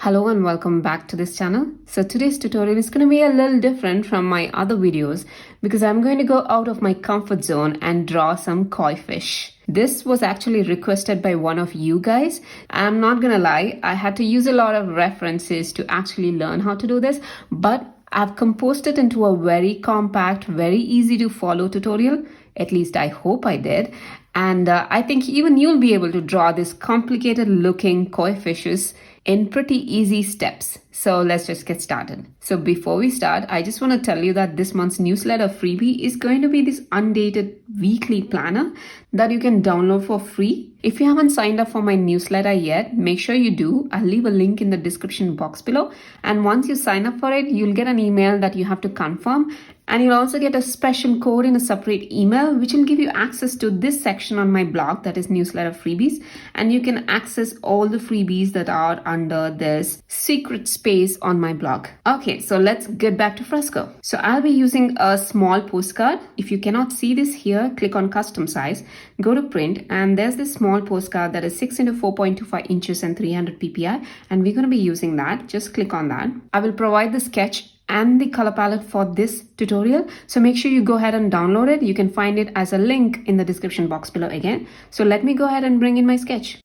Hello and welcome back to this channel. So today's tutorial is going to be a little different from my other videos because I'm going to go out of my comfort zone and draw some koi fish. This was actually requested by one of you guys. I'm not going to lie, I had to use a lot of references to actually learn how to do this, but I've composed it into a very compact, very easy to follow tutorial. At least I hope I did. And I think even you'll be able to draw this complicated looking koi fishes in pretty easy steps. So let's just get started. So before we start, I just want to tell you that this month's newsletter freebie is going to be this undated weekly planner that you can download for free. If you haven't signed up for my newsletter yet, make sure you do. I'll leave a link in the description box below. And once you sign up for it, you'll get an email that you have to confirm. And you'll also get a special code in a separate email, which will give you access to this section on my blog, that is newsletter freebies. And you can access all the freebies that are under this secret space on my blog. Okay, so let's get back to Fresco. So I'll be using a small postcard. If you cannot see this here, click on custom size, go to print, and there's this small postcard that is 6 into 4.25 inches and 300 ppi. And we're going to be using that. Just click on that. I will provide the sketch and the color palette for this tutorial, so make sure you go ahead and download it. You can find it as a link in the description box below again. So let me go ahead and bring in my sketch.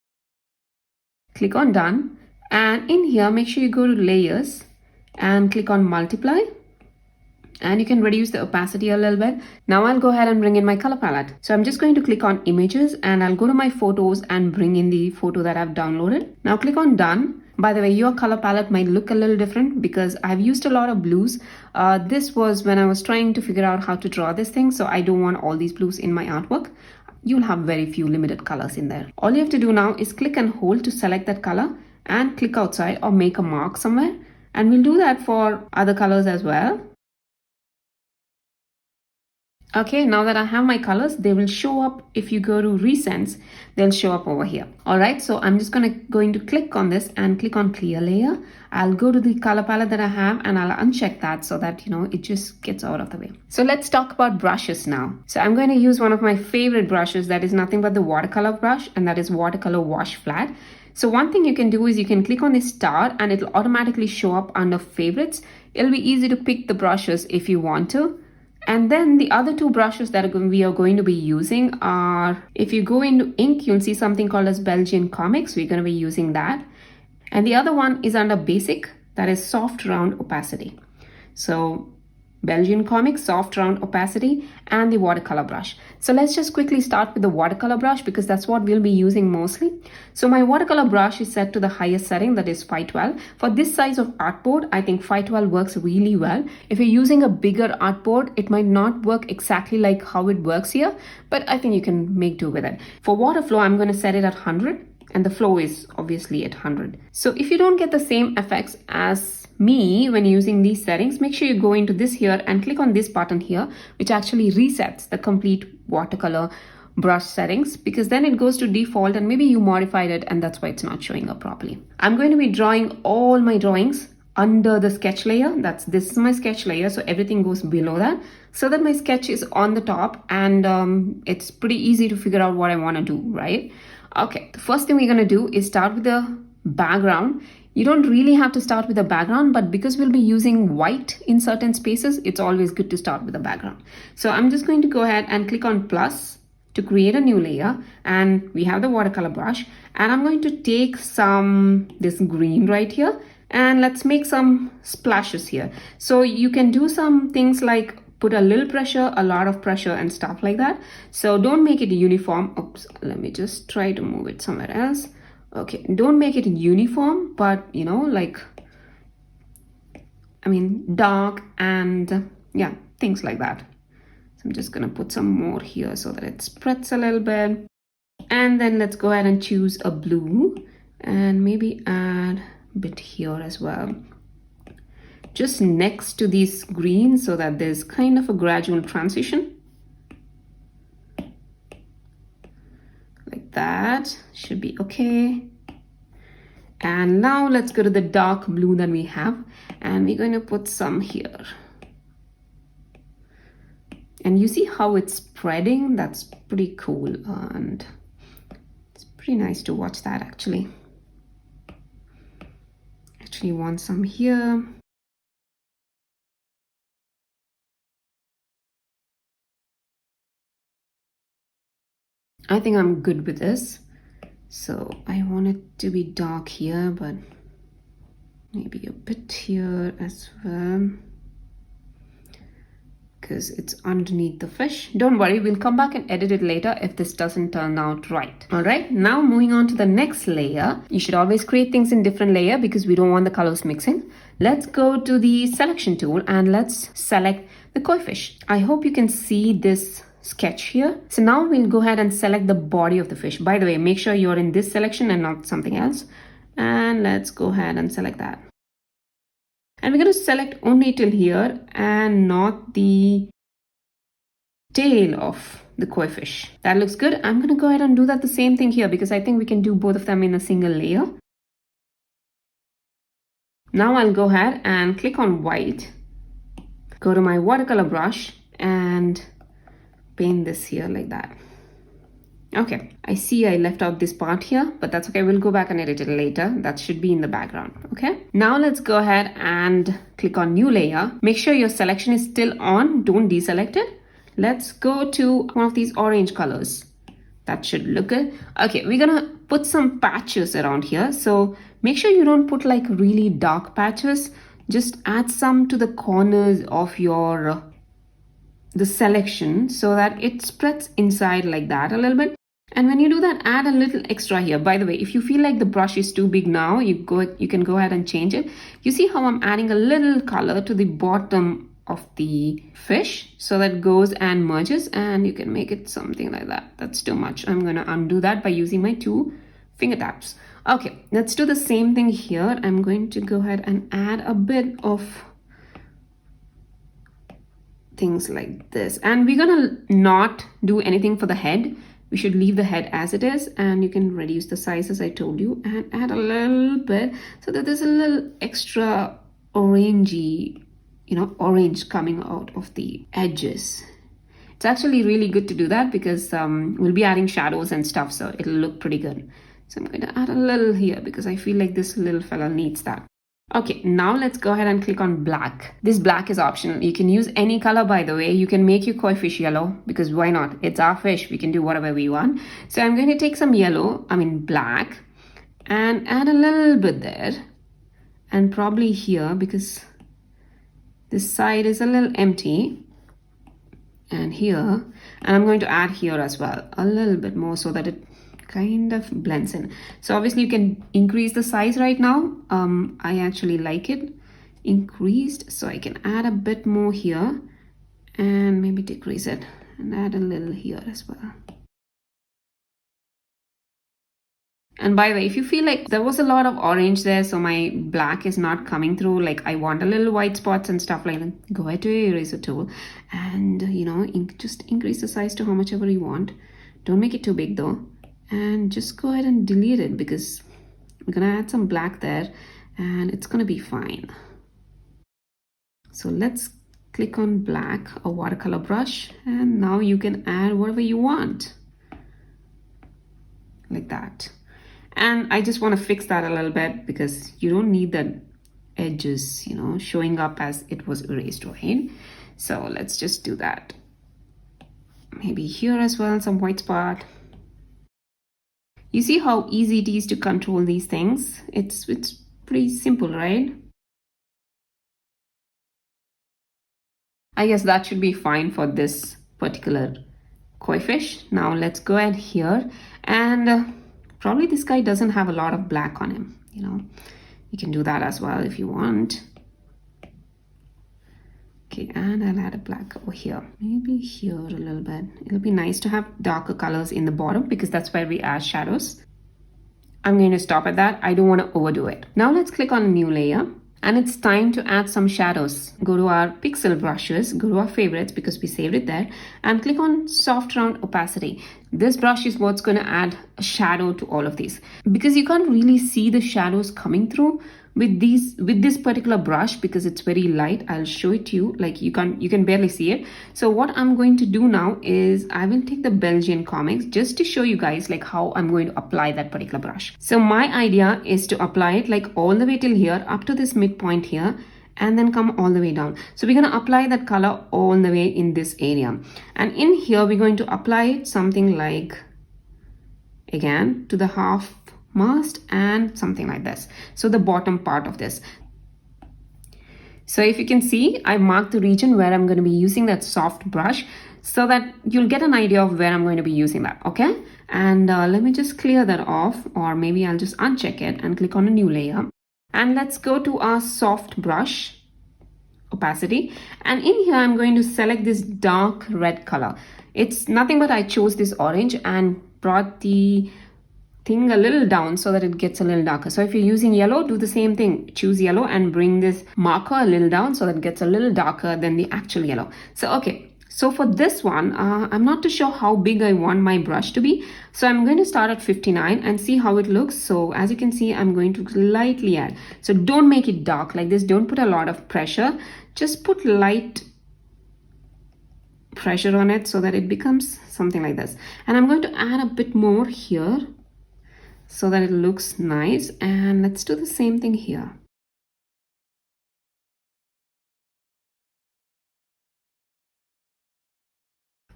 Click on done, and in here make sure you go to layers and click on multiply, and you can reduce the opacity a little bit. Now I'll go ahead and bring in my color palette. So I'm just going to click on images, and I'll go to my photos and bring in the photo that I've downloaded. Now click on done. By the way, your color palette might look a little different because I've used a lot of blues. This was when I was trying to figure out how to draw this thing, so I don't want all these blues in my artwork. You'll have very few limited colors in there. All you have to do now is click and hold to select that color and click outside or make a mark somewhere. And we'll do that for other colors as well. Okay, now that I have my colors, they will show up. If you go to Recents, they'll show up over here. All right, so I'm just going to click on this and click on clear layer. I'll go to the color palette that I have and I'll uncheck that so that, it just gets out of the way. So let's talk about brushes now. So I'm going to use one of my favorite brushes that is nothing but the watercolor brush, and that is watercolor wash flat. So one thing you can do is you can click on this star and it'll automatically show up under favorites. It'll be easy to pick the brushes if you want to. And then the other two brushes that we are going to be using are, if you go into ink, you'll see something called as Belgian Comics. We're going to be using that. And the other one is under basic, that is soft round opacity. So Belgian Comics, soft round opacity, and the watercolor brush. So let's just quickly start with the watercolor brush because that's what we'll be using mostly. So my watercolor brush is set to the highest setting, that is 512. For this size of artboard, I think 512 works really well. If you're using a bigger artboard, it might not work exactly like how it works here, but I think you can make do with it. For water flow, I'm going to set it at 100. And the flow is obviously at 100. So if you don't get the same effects as me when using these settings, make sure you go into this here and click on this button here, which actually resets the complete watercolor brush settings, because then it goes to default and maybe you modified it and that's why it's not showing up properly. I'm going to be drawing all my drawings under the sketch layer. This is my sketch layer, so everything goes below that so that my sketch is on the top, and it's pretty easy to figure out what I want to do, right? Okay, the first thing we're going to do is start with the background. You don't really have to start with the background, but because we'll be using white in certain spaces, it's always good to start with the background. So I'm just going to go ahead and click on plus to create a new layer, and we have the watercolor brush, and I'm going to take this green right here, and let's make some splashes here. So you can do some things like put a little pressure, a lot of pressure, and stuff like that. So don't make it uniform. Oops, let me just try to move it somewhere else. Okay, don't make it uniform, but dark and yeah, things like that. So I'm just gonna put some more here so that it spreads a little bit. And then let's go ahead and choose a blue and maybe add a bit here as well, just next to these greens so that there's kind of a gradual transition. Like that should be okay. And now let's go to the dark blue that we have, and we're going to put some here. And you see how it's spreading? That's pretty cool, and it's pretty nice to watch that actually. actually want some here. I think I'm good with this. So I want it to be dark here, but maybe a bit here as well, because it's underneath the fish. Don't worry, we'll come back and edit it later if this doesn't turn out right. All right, now moving on to the next layer. You should always create things in different layer because we don't want the colors mixing. Let's go to the selection tool and let's select the koi fish. I hope you can see this sketch here. So now we'll go ahead and select the body of the fish. By the way, make sure you're in this selection and not something else. And let's go ahead and select that. And we're going to select only till here and not the tail of the koi fish. That looks good. I'm going to go ahead and do that the same thing here because I think we can do both of them in a single layer. Now I'll go ahead and click on white, go to my watercolor brush and paint this here like that. Okay, I see I left out this part here, but that's okay. We'll go back and edit it later. That should be in the background, okay? Now let's go ahead and click on new layer. Make sure your selection is still on. Don't deselect it. Let's go to one of these orange colors. That should look good. Okay, we're gonna put some patches around here. So make sure you don't put like really dark patches. Just add some to the corners of your the selection so that it spreads inside like that a little bit. And when you do that, add a little extra here. By the way, if you feel like the brush is too big now, you can go ahead and change it. You see how I'm adding a little color to the bottom of the fish so that goes and merges, and you can make it something like that. That's too much. I'm going to undo that by using my 2 finger taps. Okay, let's do the same thing here. I'm going to go ahead and add a bit of things like this, and we're gonna not do anything for the head. We should leave the head as it is, and you can reduce the size as I told you and add a little bit so that there's a little extra orangey, orange coming out of the edges. It's actually really good to do that because we'll be adding shadows and stuff, so it'll look pretty good. So I'm going to add a little here because I feel like this little fella needs that. Okay, now let's go ahead and click on black. This black is optional. You can use any color, by the way. You can make your koi fish yellow because why not? It's our fish. We can do whatever we want. So I'm going to take some black, and add a little bit there. And probably here because this side is a little empty. And here. And I'm going to add here as well. A little bit more so that it kind of blends in. So obviously you can increase the size right now. I actually like it increased, so I can add a bit more here and maybe decrease it and add a little here as well. And by the way, if you feel like there was a lot of orange there, so my black is not coming through, like I want a little white spots and stuff like that, go ahead to your eraser tool and just increase the size to how much ever you want. Don't make it too big though. And just go ahead and delete it because we're gonna add some black there and it's gonna be fine. So let's click on black, a watercolor brush, and now you can add whatever you want. Like that. And I just want to fix that a little bit because you don't need the edges, showing up as it was erased, right? So let's just do that. Maybe here as well, some white spot. You see how easy it is to control these things? It's pretty simple, right? I guess that should be fine for this particular koi fish. Now let's go ahead here, and probably this guy doesn't have a lot of black on him, You can do that as well if you want. Okay, and I'll add a black over here. Maybe here a little bit. It'll be nice to have darker colors in the bottom because that's where we add shadows. I'm going to stop at that. I don't want to overdo it. Now let's click on a new layer. And it's time to add some shadows. Go to our pixel brushes, go to our favorites because we saved it there, and click on soft round opacity. This brush is what's going to add a shadow to all of these. Because you can't really see the shadows coming through, with this particular brush, because it's very light, I'll show it to you, like you can barely see it. So what I'm going to do now is I will take the Belgian comics just to show you guys like how I'm going to apply that particular brush. So my idea is to apply it like all the way till here, up to this midpoint here, and then come all the way down. So we're going to apply that color all the way in this area, and in here we're going to apply it something like, again, to the half mast and something like this, so the bottom part of this. So if you can see, I marked the region where I'm going to be using that soft brush, so that you'll get an idea of where I'm going to be using that. Okay, and let me just clear that off, or maybe I'll just uncheck it and click on a new layer, and let's go to our soft brush opacity, and in here I'm going to select this dark red color. It's nothing but I chose this orange and brought the thing a little down so that it gets a little darker. So if you're using yellow, do the same thing, choose yellow and bring this marker a little down so that it gets a little darker than the actual yellow. So okay, so for this one, I'm not too sure how big I want my brush to be, so I'm going to start at 59 and see how it looks. So as you can see, I'm going to lightly add. So don't make it dark like this, don't put a lot of pressure, just put light pressure on it so that it becomes something like this. And I'm going to add a bit more here so that it looks nice, and let's do the same thing here.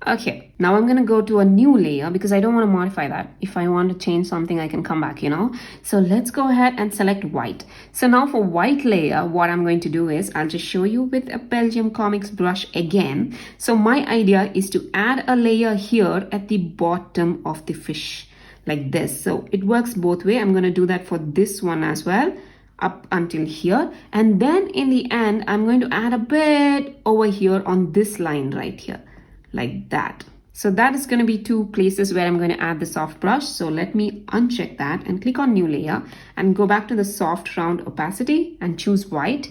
Okay, now I'm going to go to a new layer because I don't want to modify that. If I want to change something, I can come back, you know. So let's go ahead and select white. So now for white layer, what I'm going to do is I'll just show you with a Belgium Comics brush again. So my idea is to add a layer here at the bottom of the fish like this. So it works both way. I'm going to do that for this one as well, up until here, and then in the end I'm going to add a bit over here on this line right here, like that. So that is going to be two places where I'm going to add the soft brush. So let me uncheck that and click on new layer and go back to the soft round opacity and choose white.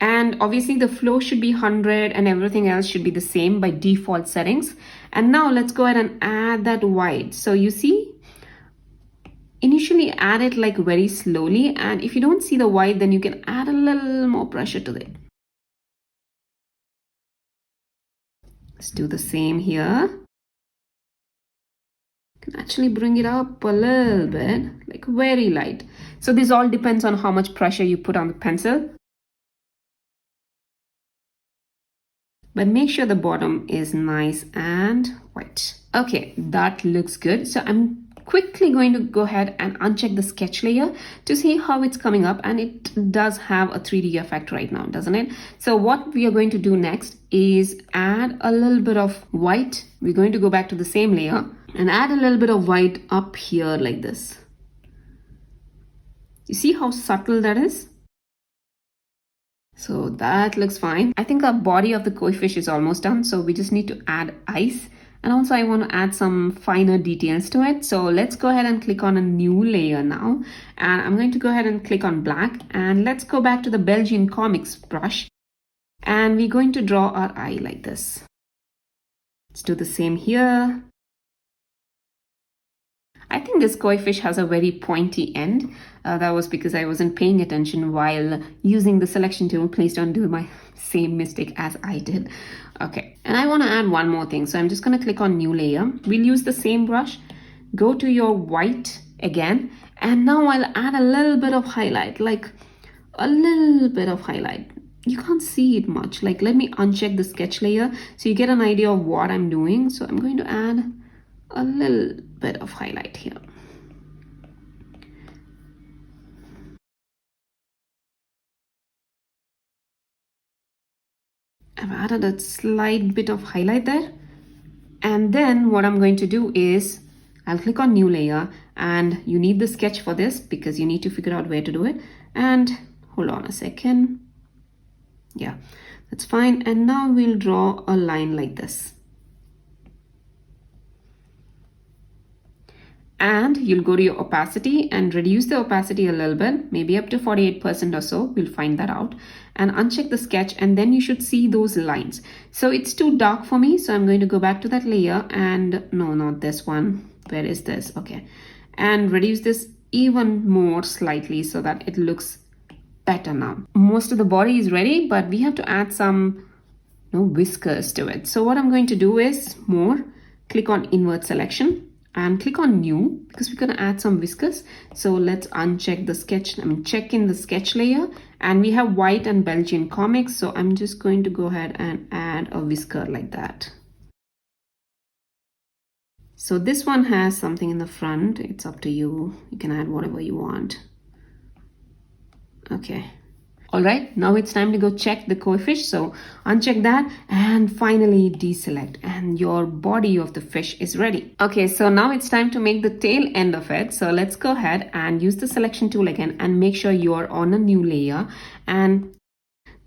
And obviously the flow should be 100 and everything else should be the same by default settings. And now let's go ahead and add that white. So you see, initially add it like very slowly, and if you don't see the white, then you can add a little more pressure to it. Let's do the same here. You can actually bring it up a little bit, like very light. So this all depends on how much pressure you put on the pencil. But make sure the bottom is nice and white. Okay, that looks good. So I'm quickly going to go ahead and uncheck the sketch layer to see how it's coming up, and it does have a 3D effect right now, doesn't it? So what we are going to do next is add a little bit of white. We're going to go back to the same layer and add a little bit of white up here like this. You see how subtle that is? So that looks fine. I think our body of the koi fish is almost done, so we just need to add eyes. And also I want to add some finer details to it. So let's go ahead and click on a new layer now. And I'm going to go ahead and click on black. And let's go back to the Belgian Comics brush. And we're going to draw our eye like this. Let's do the same here. I think this koi fish has a very pointy end. That was because I wasn't paying attention while using the selection tool. Please don't do my same mistake as I did. Okay, and I want to add one more thing. So I'm just going to click on new layer. We'll use the same brush. Go to your white again. And now I'll add a little bit of highlight, like a little bit of highlight. You can't see it much. Like, let me uncheck the sketch layer so you get an idea of what I'm doing. So I'm going to add a little bit of highlight here. I've added a slight bit of highlight there. And then what I'm going to do is I'll click on new layer, and you need the sketch for this because you need to figure out where to do it. And hold on a second. Yeah, that's fine. And now we'll draw a line like this. And you'll go to your opacity and reduce the opacity a little bit, maybe up to 48% or so. We'll find that out, and uncheck the sketch, and then you should see those lines. So it's too dark for me, so I'm going to go back to that layer, and no, not this one. Where is this? Okay, and reduce this even more slightly so that it looks better now. Most of the body is ready, but we have to add some whiskers to it. So what I'm going to do is click on invert selection and click on new, because we're going to add some whiskers. So let's uncheck the sketch, check in the sketch layer, and we have white and Belgian comics. So I'm just going to go ahead and add a whisker like that. So this one has something in the front. It's up to you. You can add whatever you want. Okay. All right, now it's time to go check the koi fish. So uncheck that and finally deselect, and your body of the fish is ready. Okay, so now it's time to make the tail end of it. So let's go ahead and use the selection tool again and make sure you're on a new layer and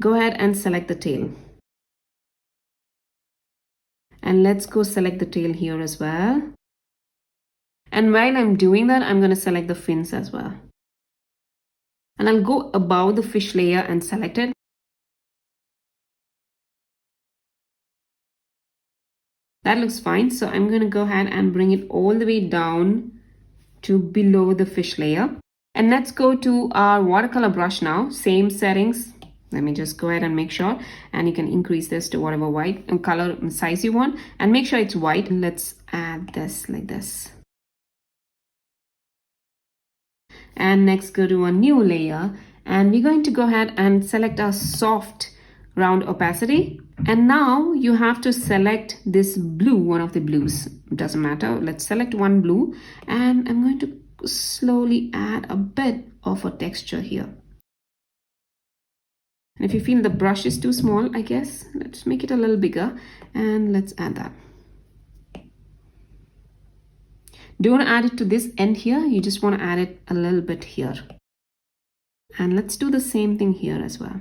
go ahead and select the tail. And let's go select the tail here as well. And while I'm doing that, I'm going to select the fins as well. And I'll go above the fish layer and select it. That looks fine. So I'm going to go ahead and bring it all the way down to below the fish layer. And let's go to our watercolor brush now. Same settings. Let me just go ahead and make sure. And you can increase this to whatever white and color and size you want. And make sure it's white. Let's add this like this. And next go to a new layer, and we're going to go ahead and select our soft round opacity. And now you have to select this blue, one of the blues. It doesn't matter. Let's select one blue, and I'm going to slowly add a bit of a texture here. And if you feel the brush is too small, I guess, let's make it a little bigger, and let's add that. Don't add it to this end here. You just want to add it a little bit here. And let's do the same thing here as well.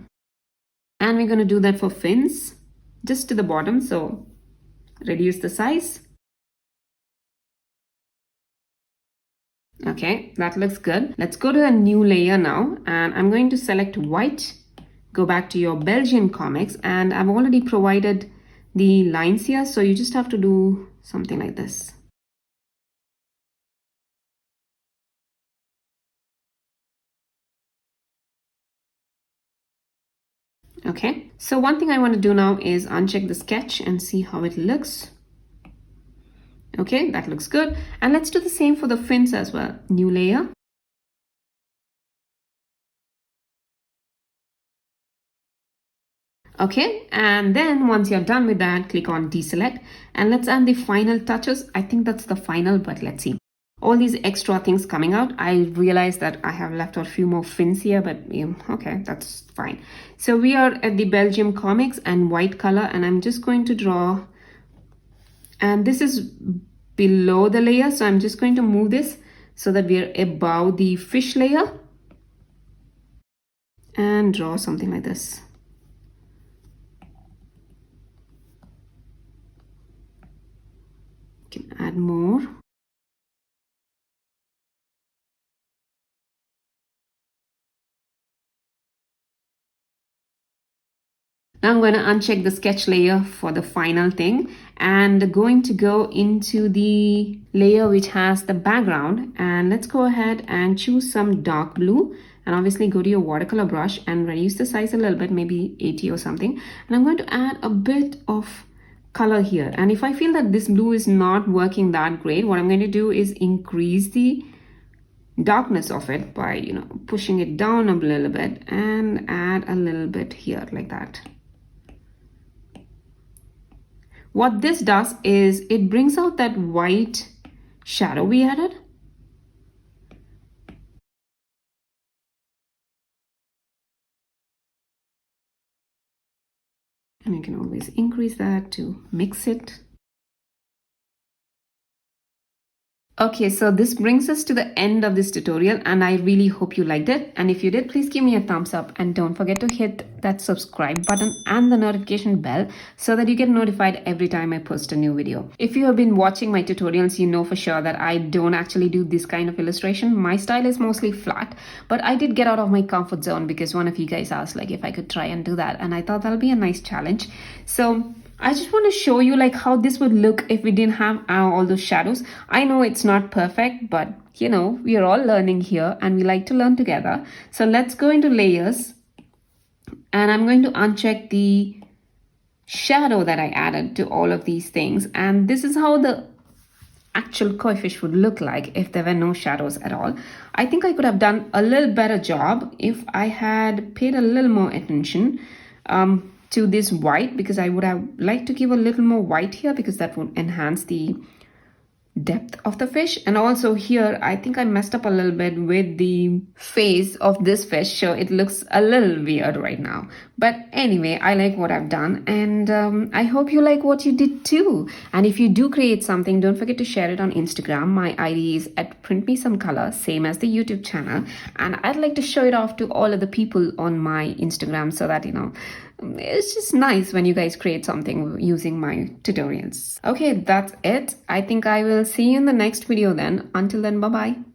And we're going to do that for fins, just to the bottom. So reduce the size. Okay, that looks good. Let's go to a new layer now. And I'm going to select white. Go back to your Belgian comics. And I've already provided the lines here. So you just have to do something like this. Okay, so one thing I want to do now is uncheck the sketch and see how it looks. Okay, that looks good. And let's do the same for the fins as well. New layer. Okay, and then once you're done with that, click on deselect and let's add the final touches. I think that's the final, but let's see. All these extra things coming out. I realized that I have left out a few more fins here, but okay, that's fine. So we are at the Belgium comics and white color, and I'm just going to draw, and this is below the layer. So I'm just going to move this so that we're above the fish layer and draw something like this. You can add more. Now I'm going to uncheck the sketch layer for the final thing and going to go into the layer which has the background, and let's go ahead and choose some dark blue and obviously go to your watercolor brush and reduce the size a little bit, maybe 80 or something. And I'm going to add a bit of color here, and if I feel that this blue is not working that great, what I'm going to do is increase the darkness of it by pushing it down a little bit and add a little bit here like that. What this does is it brings out that white shadow we added. And you can always increase that to mix it. Okay, so this brings us to the end of this tutorial, and I really hope you liked it. And if you did, please give me a thumbs up and don't forget to hit that subscribe button and the notification bell so that you get notified every time I post a new video. If you have been watching my tutorials, you know for sure that I don't actually do this kind of illustration. My style is mostly flat, but I did get out of my comfort zone because one of you guys asked if I could try and do that, and I thought that'll be a nice challenge. So I just want to show you like how this would look if we didn't have all those shadows. I know it's not perfect, but you know, we are all learning here and we like to learn together. So let's go into layers, and I'm going to uncheck the shadow that I added to all of these things. And this is how the actual koi fish would look like if there were no shadows at all. I think I could have done a little better job if I had paid a little more attention to this white, because I would have liked to give a little more white here because that would enhance the depth of the fish. And also here I think I messed up a little bit with the face of this fish, so it looks a little weird right now. But anyway, I like what I've done, and I hope you like what you did too. And if you do create something, don't forget to share it on Instagram. My ID is at printmesomecolor, same as the YouTube channel, and I'd like to show it off to all of the people on my Instagram, so that you know, it's just nice when you guys create something using my tutorials. Okay, that's it. I think I will see you in the next video then. Until then, bye bye.